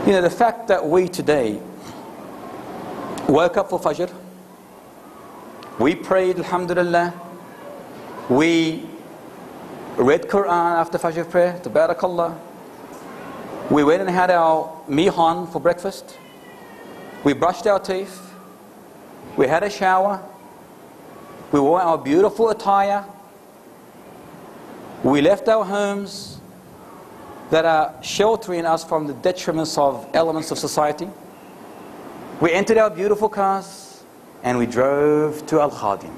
You know, the fact that we today woke up for Fajr, we prayed, alhamdulillah, we read Quran after Fajr prayer, tabarakallah, we went and had our mihan for breakfast, we brushed our teeth, we had a shower, we wore our beautiful attire, we left our homes that are sheltering us from the detriments of elements of society. We entered our beautiful cars and we drove to Al-Khadim.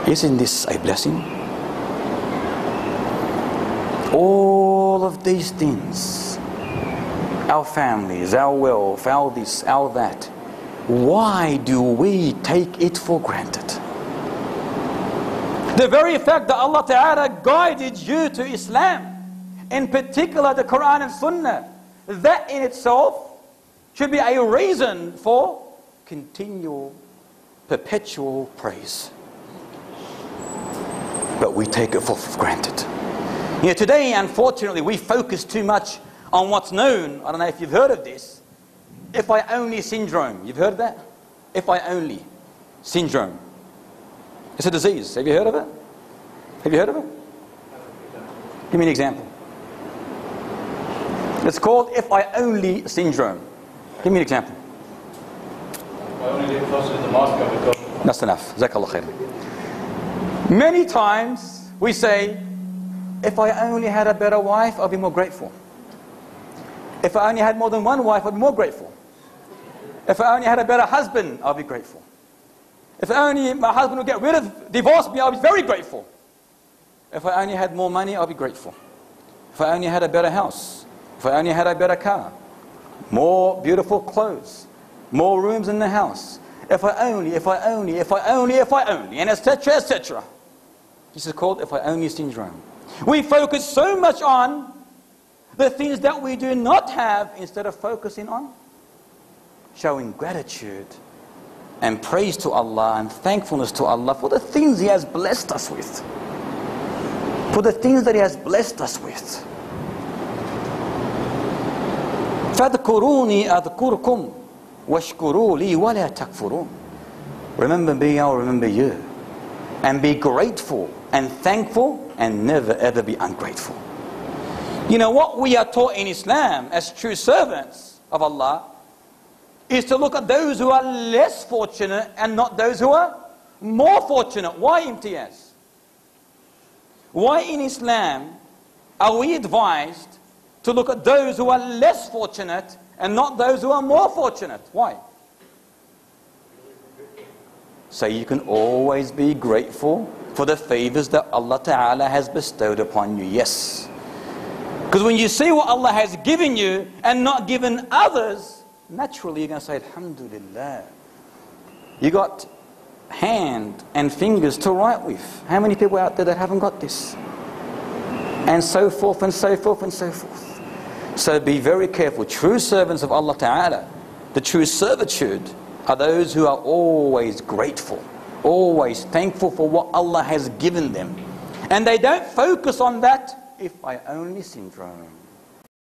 Isn't this a blessing? All of these things, our families, our wealth, our this, our that, why do we take it for granted? The very fact that Allah Ta'ala guided you to Islam, in particular the Quran and Sunnah, that in itself should be a reason for continual, perpetual praise. But we take it for granted. You know, today, unfortunately, we focus too much on what's known. I don't know if you've heard of this. If I only syndrome. You've heard of that? If I only syndrome. It's a disease. Have you heard of it? Have you heard of it? Give me an example. It's called if I only syndrome. Give me an example. If I only live closer to the mosque, I would go. That's enough. Jazakallah khair. Many times we say, if I only had a better wife, I'll be more grateful. If I only had more than one wife, I'll be more grateful. If I only had a better husband, I'll be grateful. If only my husband would divorce me, I'll be very grateful. If I only had more money, I'll be grateful. If I only had a better house, if I only had a better car, more beautiful clothes, more rooms in the house, if I only, and etc., etc. This is called if I only syndrome. We focus so much on the things that we do not have instead of focusing on showing gratitude and praise to Allah and thankfulness to Allah for the things He has blessed us with. For the things that He has blessed us with. فَاذْكُرُونِي أَذْكُرْكُمْ وَاشْكُرُوا لِي وَلَا تَكْفُرُونَ. Remember me, I'll remember you. And be grateful and thankful and never ever be ungrateful. You know what we are taught in Islam as true servants of Allah is to look at those who are less fortunate and not those who are more fortunate. Why, Imtiaz? Why in Islam are we advised to look at those who are less fortunate and not those who are more fortunate? Why? So you can always be grateful for the favors that Allah Ta'ala has bestowed upon you. Yes. Because when you see what Allah has given you and not given others, naturally you're going to say, Alhamdulillah. You got hand and fingers to write with. How many people out there that haven't got this? And so forth and so forth and so forth. So be very careful. True servants of Allah Ta'ala, the true servitude, are those who are always grateful, always thankful for what Allah has given them. And they don't focus on that if I only syndrome.